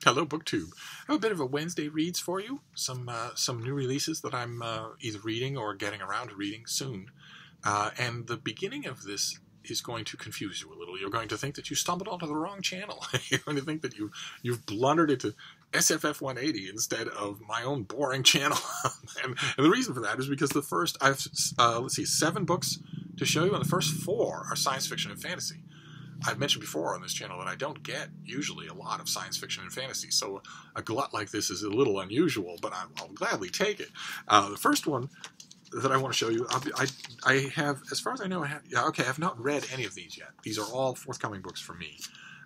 Hello, BookTube. I have a bit of a Wednesday reads for you. Some new releases that I'm either reading or getting around to reading soon. And the beginning of this is going to confuse you a little. You're going to think that you stumbled onto the wrong channel. You're going to think that you've blundered into SFF 180 instead of my own boring channel. and the reason for that is because the first, I have, 7 books to show you, and the first 4 are science fiction and fantasy. I've mentioned before on this channel that I don't get usually a lot of science fiction and fantasy, so a glut like this is a little unusual, but I'll gladly take it. The first one that I want to show you, I have, as far as I know, I have not read any of these yet. These are all forthcoming books for me.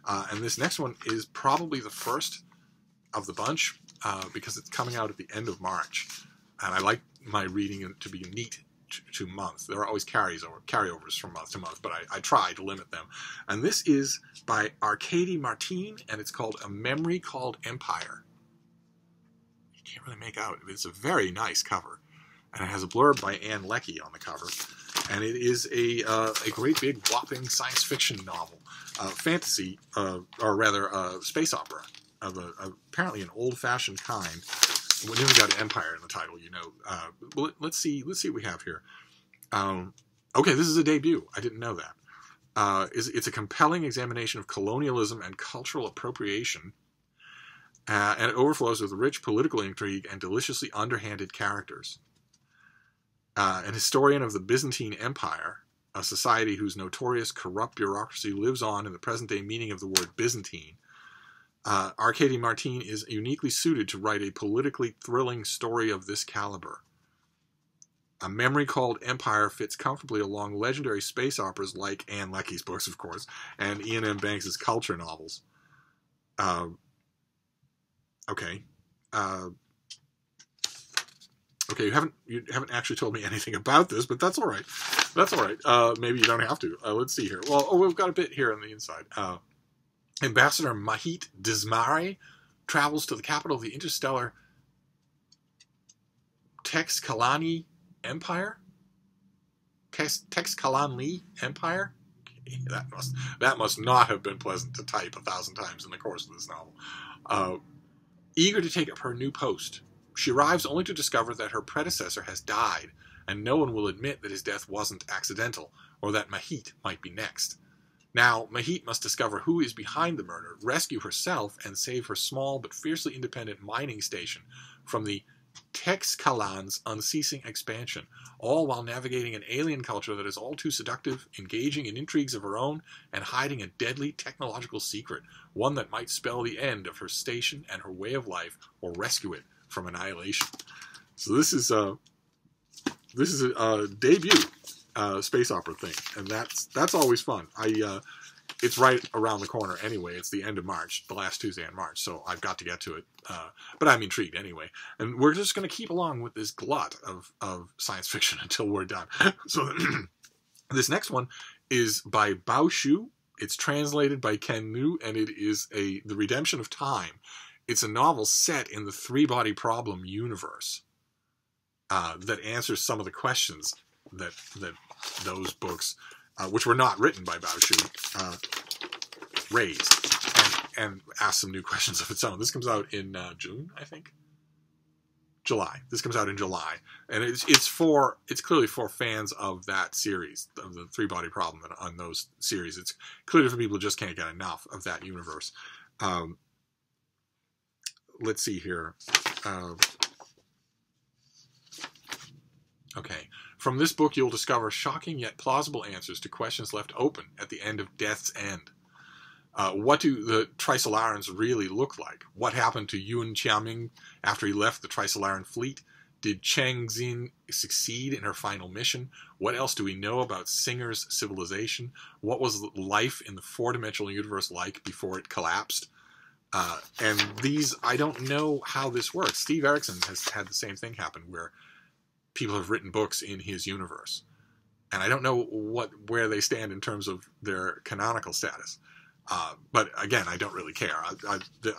And this next one is probably the first of the bunch, because it's coming out at the end of March. And I like my reading to be neat to month. There are always carryovers from month to month, but I try to limit them. And this is by Arkady Martin, and it's called A Memory Called Empire. You can't really make out. It's a very nice cover. And it has a blurb by Anne Leckie on the cover. And it is a great big whopping science fiction novel. Fantasy, or rather space opera, of apparently an old-fashioned kind. When you've got Empire in the title, you know. Let's see what we have here. Okay, this is a debut. I didn't know that. It's a compelling examination of colonialism and cultural appropriation, and it overflows with rich political intrigue and deliciously underhanded characters. An historian of the Byzantine Empire, a society whose notorious corrupt bureaucracy lives on in the present-day meaning of the word Byzantine, Arkady Martin is uniquely suited to write a politically thrilling story of this caliber. A Memory Called Empire fits comfortably along legendary space operas like Anne Leckie's books, of course, and Ian M. Banks's culture novels. Okay. Okay, you haven't actually told me anything about this, but that's all right. That's all right. Maybe you don't have to. Let's see here. Well, we've got a bit here on the inside. Ambassador Mahit Dismare travels to the capital of the interstellar Texkalani Empire. Texkalanli Empire. That must not have been pleasant to type 1,000 times in the course of this novel. Eager to take up her new post, she arrives only to discover that her predecessor has died, and no one will admit that his death wasn't accidental, or that Mahit might be next. Now, Mahit must discover who is behind the murder, rescue herself, and save her small but fiercely independent mining station from the Texkalan's unceasing expansion, all while navigating an alien culture that is all too seductive, engaging in intrigues of her own, and hiding a deadly technological secret, one that might spell the end of her station and her way of life, or rescue it from annihilation. So this is a debut space opera thing, and that's always fun. It's right around the corner anyway. It's the end of March, the last Tuesday in March, so I've got to get to it. But I'm intrigued anyway, and we're just going to keep along with this glut of science fiction until we're done. So this next one is by Bao Shu. It's translated by Ken Liu, and it is The Redemption of Time. It's a novel set in the Three-Body Problem universe that answers some of the questions that those books, which were not written by Bao Shu, raised, and asked some new questions of its own. This comes out in June, I think. July. This comes out in July, and it's clearly for fans of that series, of the Three-Body Problem, and on those series. It's clearly for people who just can't get enough of that universe. Let's see here. Okay. From this book, you'll discover shocking yet plausible answers to questions left open at the end of Death's End. What do the Trisolarans really look like? What happened to Yun Qiaming after he left the Trisolaran fleet? Did Cheng Xin succeed in her final mission? What else do we know about Singer's civilization? What was life in the four-dimensional universe like before it collapsed? And these, I don't know how this works. Steve Erickson has had the same thing happen, where people have written books in his universe, and I don't know where they stand in terms of their canonical status. But again, I don't really care.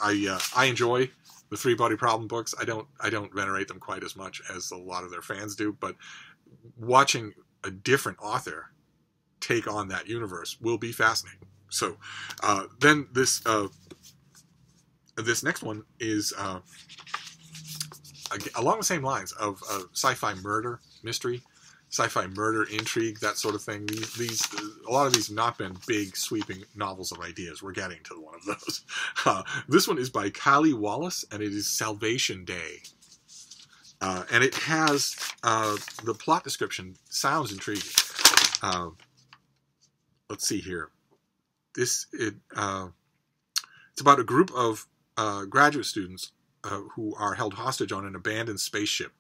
I enjoy the Three-Body Problem books. I don't venerate them quite as much as a lot of their fans do. But watching a different author take on that universe will be fascinating. So then this This next one is along the same lines of sci-fi murder mystery, sci-fi murder intrigue, that sort of thing. A lot of these have not been big, sweeping novels of ideas. We're getting to one of those. This one is by Kylie Wallace, and it is Salvation Day. And it has the plot description sounds intriguing. Let's see here. It's about a group of graduate students who are held hostage on an abandoned spaceship.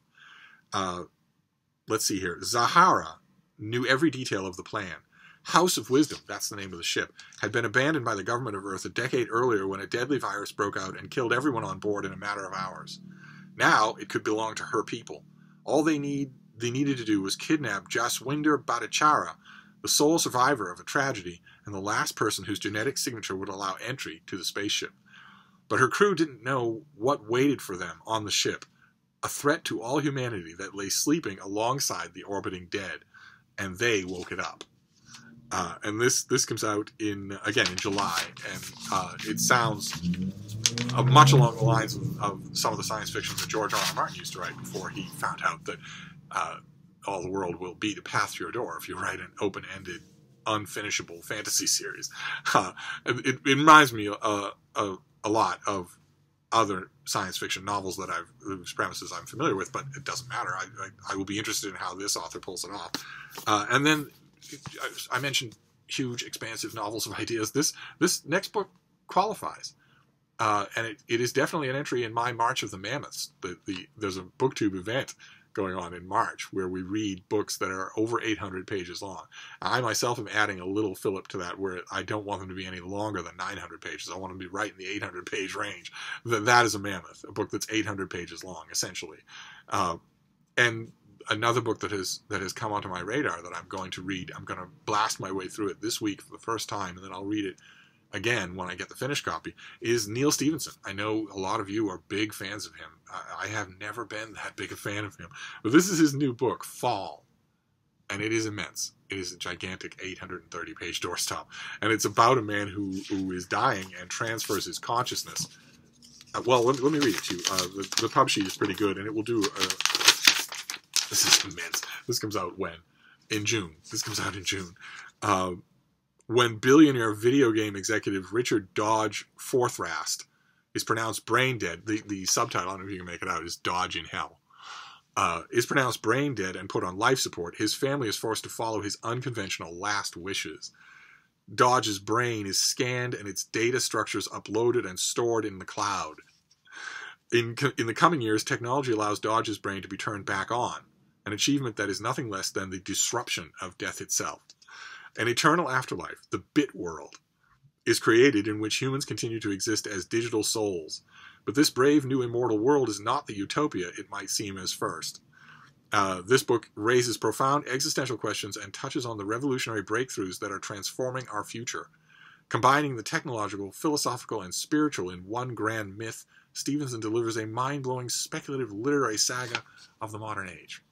Let's see here. Zahara knew every detail of the plan. House of Wisdom, that's the name of the ship, had been abandoned by the government of Earth a decade earlier when a deadly virus broke out and killed everyone on board in a matter of hours. Now it could belong to her people. All they needed to do was kidnap Jaswinder Bhattacharya, the sole survivor of a tragedy and the last person whose genetic signature would allow entry to the spaceship. But her crew didn't know what waited for them on the ship, a threat to all humanity that lay sleeping alongside the orbiting dead, and they woke it up. And this comes out in July, and it sounds much along the lines of some of the science fiction that George R. R. Martin used to write before he found out that all the world will be the path to your door if you write an open-ended, unfinishable fantasy series. It reminds me a lot of other science fiction novels that whose premises I'm familiar with, but it doesn't matter. I will be interested in how this author pulls it off. And then I mentioned huge, expansive novels of ideas. This next book qualifies. And it is definitely an entry in my March of the Mammoths. There's a BookTube event going on in March where we read books that are over 800 pages long. I myself am adding a little fillip to that where I don't want them to be any longer than 900 pages. I want them to be right in the 800 page range. That is a mammoth, a book that's 800 pages long, essentially. And another book that has come onto my radar that I'm going to read, I'm going to blast my way through it this week for the first time, and then I'll read it again when I get the finished copy, is Neal Stephenson. I know a lot of you are big fans of him. I have never been that big a fan of him. But this is his new book, Fall, and it is immense. It is a gigantic 830-page doorstop, and it's about a man who is dying and transfers his consciousness. Well, let me read it to you. The pub sheet is pretty good, and it will do... This is immense. This comes out when? In June. This comes out in June. When billionaire video game executive Richard Dodge Forthrast is pronounced brain dead, the subtitle, I don't know if you can make it out, is Dodge in Hell, is pronounced brain dead and put on life support, his family is forced to follow his unconventional last wishes. Dodge's brain is scanned and its data structures uploaded and stored in the cloud. In the coming years, technology allows Dodge's brain to be turned back on, an achievement that is nothing less than the disruption of death itself. An eternal afterlife, the bit world, is created in which humans continue to exist as digital souls. But this brave new immortal world is not the utopia it might seem as first. This book raises profound existential questions and touches on the revolutionary breakthroughs that are transforming our future. Combining the technological, philosophical, and spiritual in one grand myth, Stevenson delivers a mind-blowing speculative literary saga of the modern age.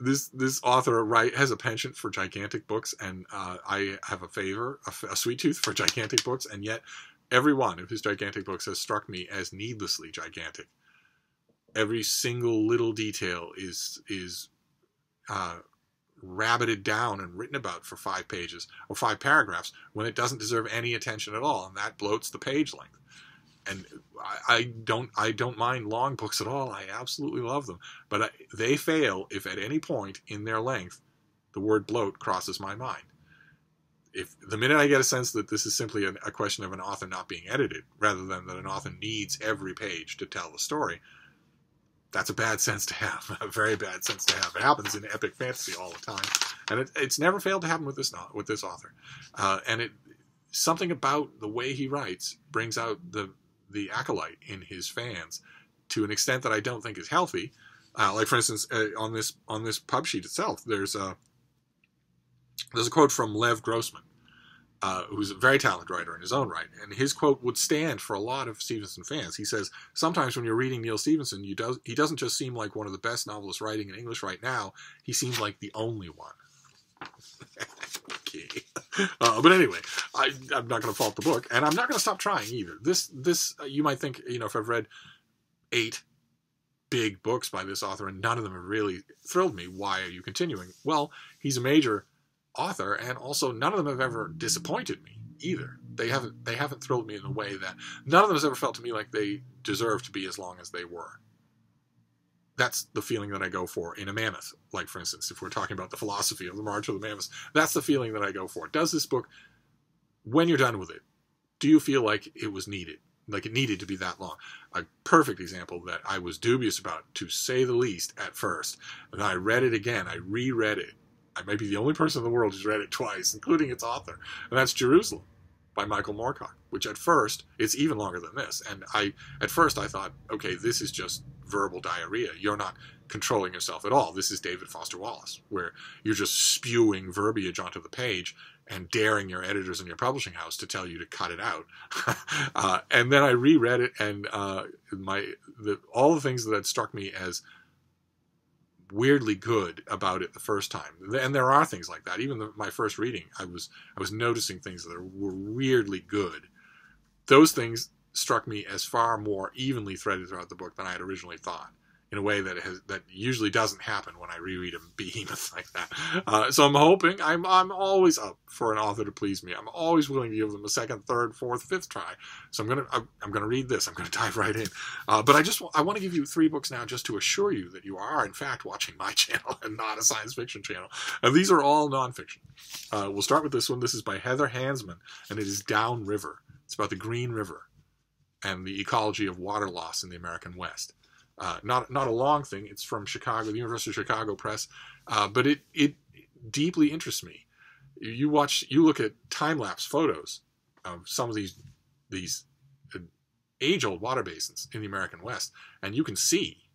This author has a penchant for gigantic books, and I have a sweet tooth for gigantic books, and yet every one of his gigantic books has struck me as needlessly gigantic. Every single little detail is rabbited down and written about for 5 pages or 5 paragraphs when it doesn't deserve any attention at all, and that bloats the page length. And I don't mind long books at all. I absolutely love them. But they fail if at any point in their length the word bloat crosses my mind. If the minute I get a sense that this is simply a question of an author not being edited, rather than that an author needs every page to tell the story, that's a bad sense to have. A very bad sense to have. It happens in epic fantasy all the time. And it's never failed to happen with this author. And something about the way he writes brings out the acolyte in his fans to an extent that I don't think is healthy. Like for instance, on this pub sheet itself, there's a quote from Lev Grossman, who's a very talented writer in his own right, and his quote would stand for a lot of Stevenson fans. He says, "Sometimes when you're reading Neal Stephenson, he doesn't just seem like one of the best novelists writing in English right now. He seems like the only one." Okay. But anyway, I'm not going to fault the book, and I'm not going to stop trying either. This you might think, if I've read 8 big books by this author and none of them have really thrilled me, why are you continuing? Well, he's a major author, and also none of them have ever disappointed me either. They haven't thrilled me in a way that none of them has ever felt to me like they deserve to be as long as they were. That's the feeling that I go for in a mammoth. Like, for instance, if we're talking about the philosophy of the March of the Mammoths, that's the feeling that I go for. Does this book, when you're done with it, do you feel like it was needed? Like it needed to be that long? A perfect example that I was dubious about, to say the least, at first. And I read it again. I reread it. I might be the only person in the world who's read it twice, including its author. And that's Jerusalem by Michael Moorcock, which at first, it's even longer than this. And at first I thought, okay, this is just verbal diarrhea. You're not controlling yourself at all. This is David Foster Wallace, where you're just spewing verbiage onto the page and daring your editors in your publishing house to tell you to cut it out. And then I reread it, and all the things that had struck me as weirdly good about it the first time, and there are things like that. Even my first reading, I was noticing things that were weirdly good. Those things struck me as far more evenly threaded throughout the book than I had originally thought, in a way that usually doesn't happen when I reread a behemoth like that. So I'm hoping, I'm always up for an author to please me. I'm always willing to give them a second, third, fourth, fifth try. So I'm gonna read this. I'm gonna dive right in. But I want to give you 3 books now, just to assure you that you are in fact watching my channel and not a science fiction channel. And these are all nonfiction. We'll start with this one. This is by Heather Hansman, and it is Downriver. It's about the Green River and the ecology of water loss in the American West. Not a long thing. It's from Chicago, the University of Chicago Press, but it deeply interests me. You look at time-lapse photos of some of these age-old water basins in the American West, and you can see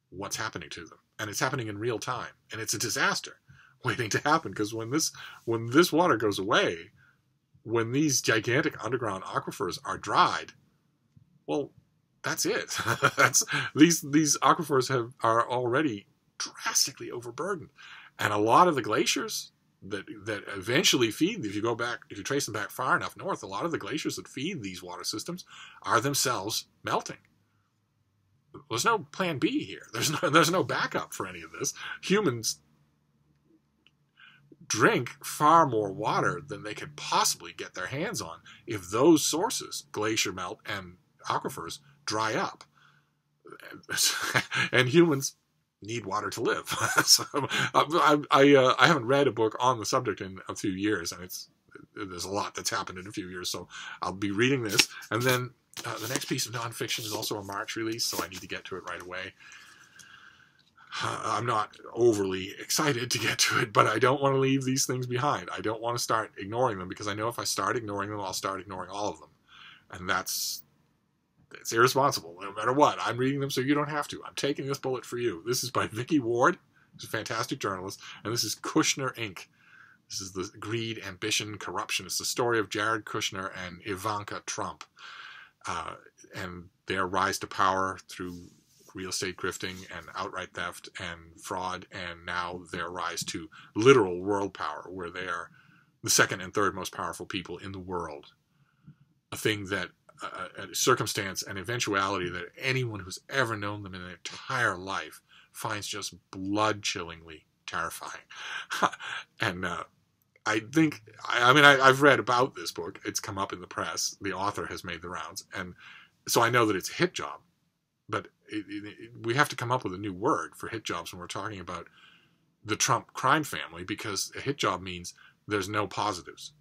what's happening to them, and it's happening in real time, and it's a disaster waiting to happen, because when this water goes away, when these gigantic underground aquifers are dried, well, that's it. These aquifers are already drastically overburdened, and a lot of the glaciers that eventually feed, if you trace them back far enough north, a lot of the glaciers that feed these water systems are themselves melting. There's no plan B here. There's no backup for any of this. Humans drink far more water than they could possibly get their hands on if those sources, glacier melt and aquifers, dry up. And humans need water to live. So, I haven't read a book on the subject in a few years, and there's a lot that's happened in a few years, so I'll be reading this. And then the next piece of nonfiction is also a March release, so I need to get to it right away. I'm not overly excited to get to it, but I don't want to leave these things behind. I don't want to start ignoring them, because I know if I start ignoring them, I'll start ignoring all of them. And it's irresponsible, no matter what. I'm reading them so you don't have to. I'm taking this bullet for you. This is by Vicky Ward, who's a fantastic journalist, and this is Kushner, Inc. This is the greed, ambition, corruption. It's the story of Jared Kushner and Ivanka Trump, and their rise to power through real estate grifting and outright theft and fraud, and now their rise to literal world power, where they are the second and third most powerful people in the world. A thing that, a circumstance, an eventuality that anyone who's ever known them in their entire life finds just blood-chillingly terrifying. And I've read about this book. It's come up in the press. The author has made the rounds. And so I know that it's a hit job. But we have to come up with a new word for hit jobs when we're talking about the Trump crime family, because a hit job means there's no positives.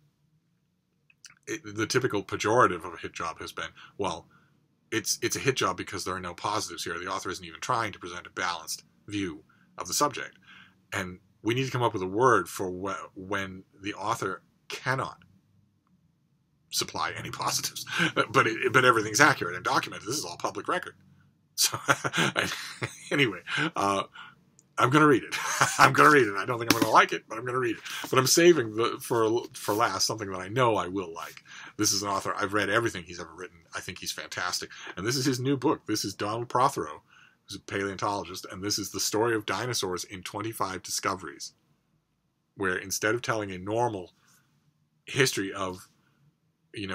The typical pejorative of a hit job has been, well, it's a hit job because there are no positives here. The author isn't even trying to present a balanced view of the subject. And we need to come up with a word for when the author cannot supply any positives, but everything's accurate and documented. This is all public record. So anyway, I'm going to read it. I'm going to read it. I don't think I'm going to like it, but I'm going to read it. But I'm saving for last something that I know I will like. This is an author. I've read everything he's ever written. I think he's fantastic. And this is his new book. This is Donald Prothero, who's a paleontologist, and this is the story of dinosaurs in 25 discoveries, where instead of telling a normal history of,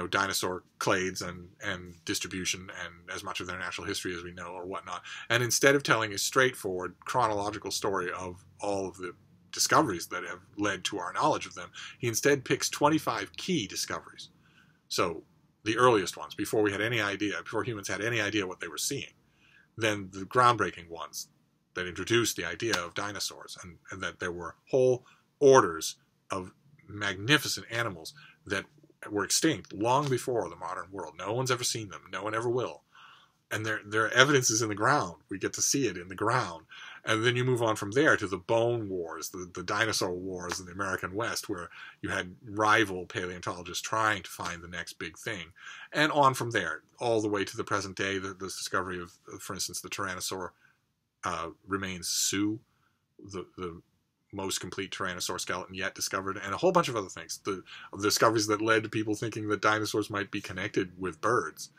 dinosaur clades and distribution and as much of their natural history as we know or whatnot. And instead of telling a straightforward chronological story of all of the discoveries that have led to our knowledge of them, he instead picks 25 key discoveries. So the earliest ones, before humans had any idea what they were seeing. Then the groundbreaking ones that introduced the idea of dinosaurs, and that there were whole orders of magnificent animals that were extinct long before the modern world. No one's ever seen them. No one ever will. And their evidence is in the ground. We get to see it in the ground. And then you move on from there to the bone wars, the dinosaur wars in the American West, where you had rival paleontologists trying to find the next big thing. And on from there, all the way to the present day, the discovery of, for instance, the Tyrannosaur remains Sioux, the most complete Tyrannosaur skeleton yet discovered, and a whole bunch of other things. The discoveries that led to people thinking that dinosaurs might be connected with birds.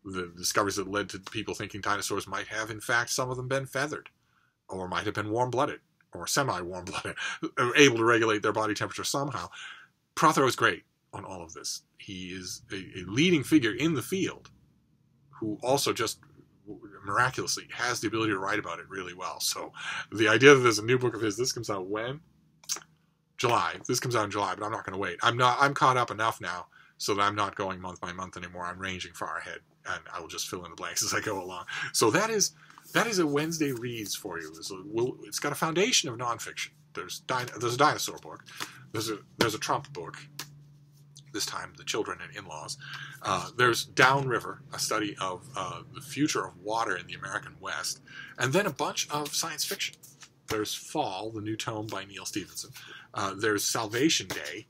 The discoveries that led to people thinking dinosaurs might have, in fact, some of them been feathered, or might have been warm-blooded, or semi-warm-blooded, able to regulate their body temperature somehow. Prothero is great on all of this. He is a leading figure in the field, who also just miraculously has the ability to write about it really well. So the idea that there's a new book of his, this comes out when? July. This comes out in July, but I'm not going to wait. I'm caught up enough now so that I'm not going month by month anymore. I'm ranging far ahead, and I will just fill in the blanks as I go along. So that is a Wednesday Reads for you. It's got a foundation of nonfiction. There's a dinosaur book. There's a Trump book. This time, The Children and In-Laws. There's Downriver, a study of the future of water in the American West, and then a bunch of science fiction. There's Fall, the new tome by Neil Stephenson. There's Salvation Day,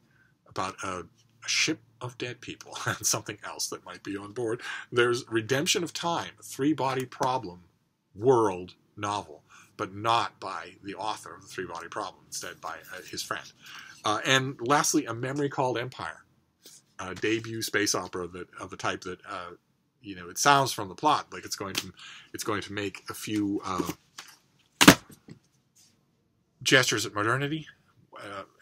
about a ship of dead people and something else that might be on board. There's Redemption of Time, a three-body problem world novel, but not by the author of the three-body problem, instead by his friend. And lastly, A Memory Called Empire, a debut space opera of the type that it sounds from the plot like it's going to make a few gestures at modernity,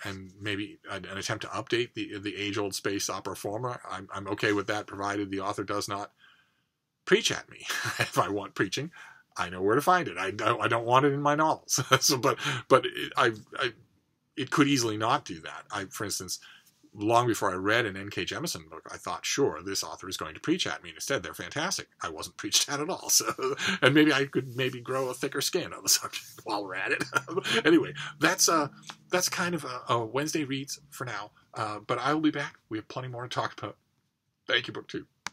and maybe an attempt to update the age-old space opera form. I'm okay with that, provided the author does not preach at me. If I want preaching, I know where to find it. I don't want it in my novels. But it could easily not do that. For instance, long before I read an N.K. Jemisin book, I thought, sure, this author is going to preach at me. And instead, they're fantastic. I wasn't preached at all. So, and maybe I could grow a thicker skin on the subject while we're at it. Anyway, that's kind of a Wednesday Reads for now. But I will be back. We have plenty more to talk about. Thank you, BookTube.